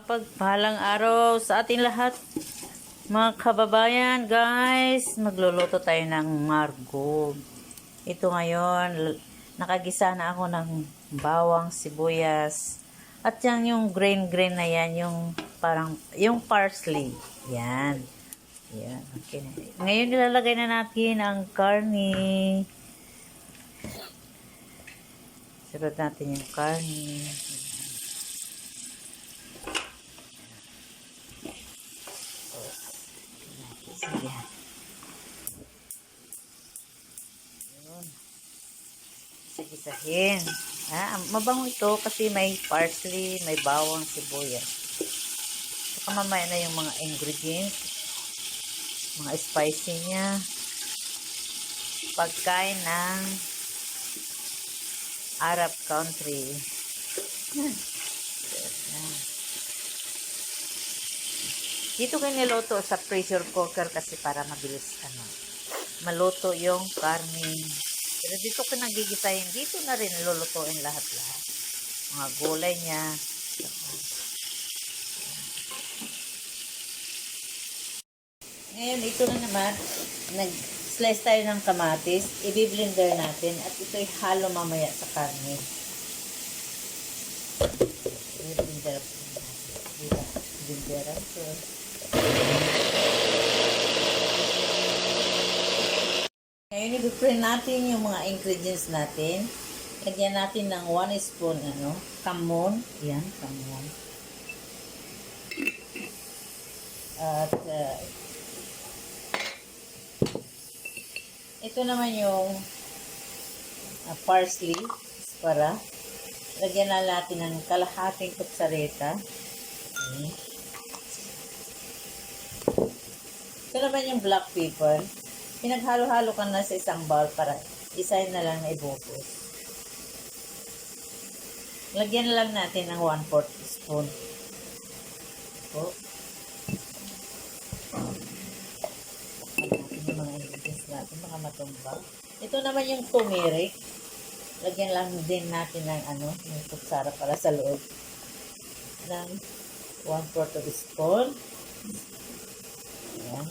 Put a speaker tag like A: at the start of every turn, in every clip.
A: Mapagpalang araw sa ating lahat, mga kababayan, guys. Magluluto tayo ng margog. Ito ngayon, nakagisa na ako ng bawang, sibuyas, at yan yung green na yan, yung parang, yung parsley. Yan. Yan, okay na. Ngayon nilalagay na natin ang karni. Sunod natin yung karni. Sige. Yun. Sige-sahin. Mabango ito kasi may parsley, may bawang, sibuyas. Saka mamaya na yung mga ingredients, mga spicy niya. Pagkain ng Arab country. Dito kayo niluto sa pressure cooker kasi para mabilis maluto yung karne. Pero dito ko nagigisahin, dito na rin lulutuin lahat-lahat. Mga gulay niya. Ngayon, ito na naman. Nag-slice tayo ng kamatis. I-blender natin at ito'y halo mamaya sa karne. I-blender natin. Blender ito. Ngayon, i-prepare natin yung mga ingredients natin. Lagyan natin ng 1 spoon, kamon. Yan, kamon. At, ito naman yung parsley, para. Lagyan na natin ng kalahating kutsareta. Okay. Ito naman yung black pepper. Pinaghalo-halo ka na sa isang bowl para isahin na lang na ibutos. Lagyan na lang natin ng 1/4 spoon. Ito. Natin yung mga ingredients natin, mga matumbang. Ito naman yung turmeric. Lagyan lang din natin ng yung kutsara para sa loob. Ng 1/4 spoon. Ayan.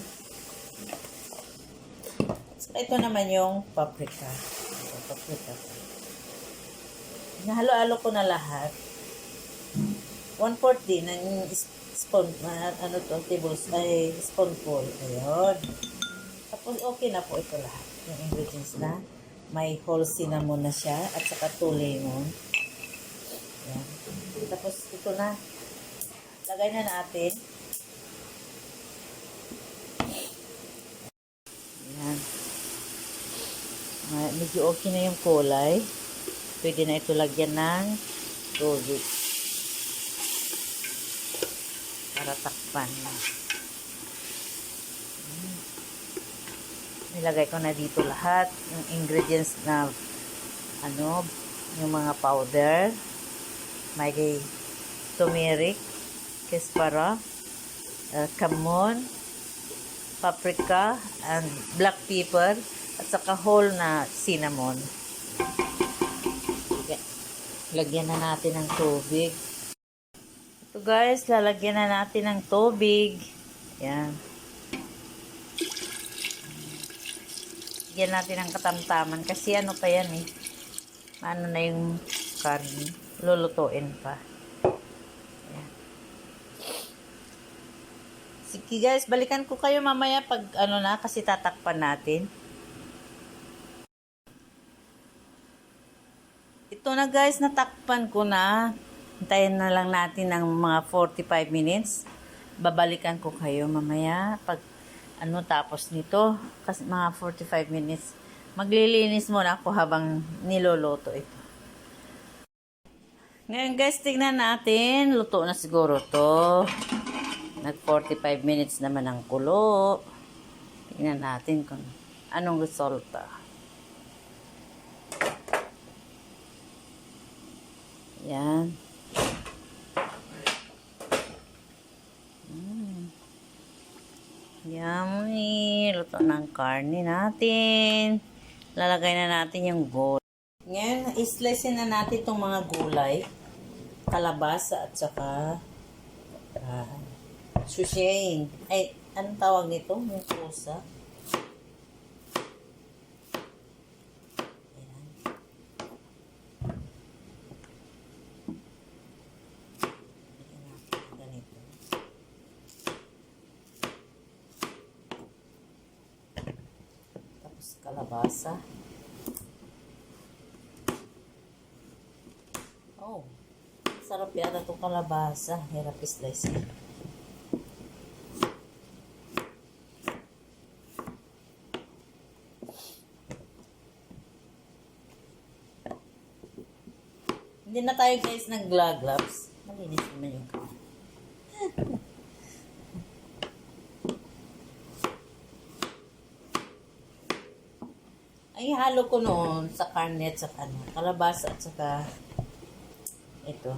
A: Ito naman yung paprika. Paprika. Nahalo-halo ko na lahat. 1/4 din ng spoon, spoonful. Ayun. Tapos okay na po ito lahat. Yung ingredients na. May whole cinnamon na siya at saka 2 lemon. Ayan. Tapos ito na. Lagay na natin. Ayan. Medyo okay na yung kulay. Pwede na ito lagyan ng tubig para takpan. Nilagay ko na dito lahat yung ingredients na yung mga powder. May turmeric, kespara, kamon, paprika, and black pepper, at saka whole na cinnamon. Lagyan na natin ng tubig. Ito guys, lalagyan na natin ng tubig. Yan. Lagyan natin ng katamtaman kasi pa yan na yung karne. Lulutuin pa. Yan. Sige guys, balikan ko kayo mamaya pag kasi tatakpan natin. Ito na guys, natakpan ko na. Hintayin na lang natin ng mga 45 minutes. Babalikan ko kayo mamaya pag tapos nito. Kasi mga 45 minutes. Maglilinis muna ako habang niluluto ito. Ngayon guys, tignan natin. Luto na siguro to. Nag 45 minutes naman ang kulo. Tignan natin kung anong resulta. Yan. Yummy. Luto ng karne natin. Lalagay na natin yung gulay. Ngayon, islice na natin itong mga gulay. Kalabasa at saka Sushane. Ay, anong tawag nito? Yung pusa. Ayan. Ganito. Tapos kalabasa. Oh, sarap yata itong kalabasa. Hirap slice yan. Hindi na tayo guys nag-gloves. Malinis naman yung kamay. Ay, halo ko noon sa karne at saka kalabasa at saka ito,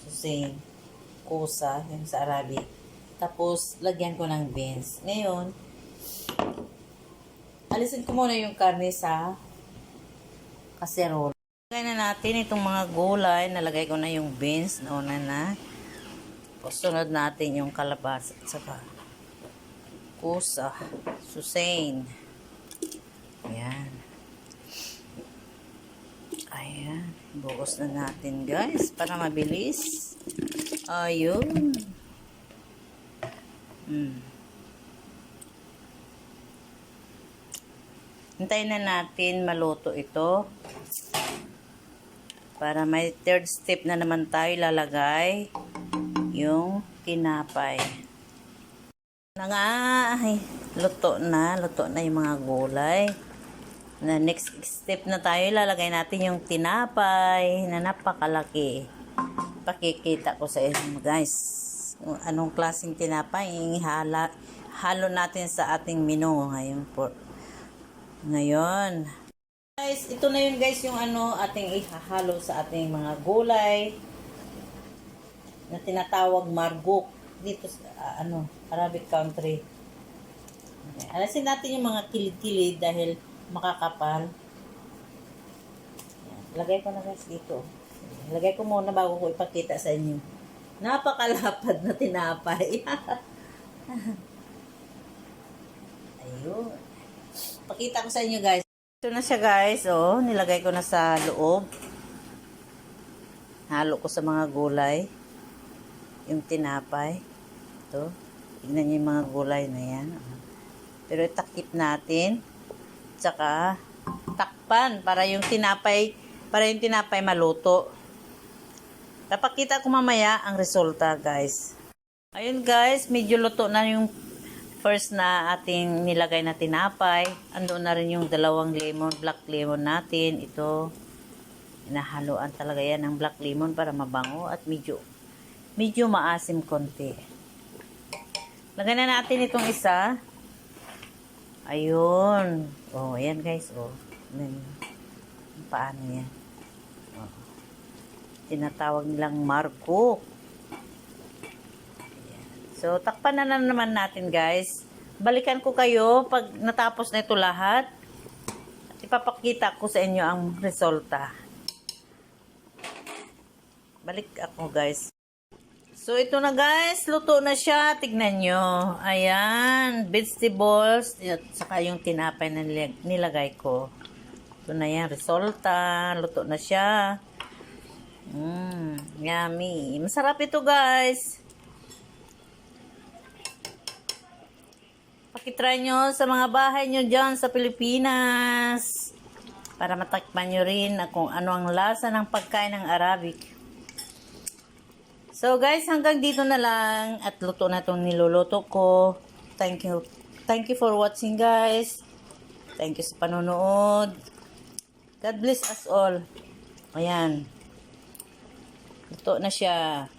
A: susing, kusa, yung sa Arabic. Tapos, lagyan ko ng beans. Ngayon, alisin ko muna yung karne sa kaserol. Lagay na natin itong mga gulay. Nalagay ko na yung beans. Nauna na. Sunod natin yung kalabasa at saka kusa, susing. Ayan. Ayan. Bukas na natin guys para mabilis. Ayun. Hintayin na natin maluto ito. Para may third step na naman tayo lalagay yung tinapay. Ay, luto na yung mga gulay. Na next step na tayo, lalagay natin yung tinapay na napakalaki. Pakikita ko sa inyo guys. Anong klaseng tinapay halo natin sa ating menu ngayon po. Ngayon. Guys, ito na yun guys yung ating ihahalo sa ating mga gulay na tinatawag margok dito sa Arabic country. Okay. Alasin natin yung mga kilid-kilid dahil makakapal. Yan. Lagay ko na guys dito. Lagay ko muna bago ko ipakita sa inyo. Napakalapad na tinapay. Ayun. Pakita ko sa inyo guys. Ito na siya guys. Oh, nilagay ko na sa loob. Halo ko sa mga gulay. Yung tinapay. Ito. Tignan niyo yung mga gulay na yan. Pero itakip natin. Tsaka takpan para yung tinapay maluto. Papakita ko mamaya ang resulta guys. Ayun guys, medyo luto na yung first na ating nilagay na tinapay. Ando na rin yung dalawang black lemon natin. Ito, inahaluan talaga yan ng black lemon para mabango at medyo maasim konti. Lagyan na natin itong isa. Ayun. Oh, ayan guys. Oh. Paano yan? Oh. Tinatawag nilang margok. So, takpan na naman natin guys. Balikan ko kayo pag natapos na ito lahat. At ipapakita ko sa inyo ang resulta. Balik ako guys. So, ito na guys. Luto na siya. Tignan nyo. Ayan. Vegetables. At saka yung tinapay na nilagay ko. Ito na yan. Resulta. Luto na siya. Yummy. Masarap ito guys. Pakitry nyo sa mga bahay nyo dyan sa Pilipinas. Para matakpan nyo rin kung ano ang lasa ng pagkain ng Arabic. So guys, hanggang dito na lang at luto na itong niluluto ko. Thank you for watching guys. Thank you sa panonood. God bless us all. Ayan. Luto na siya.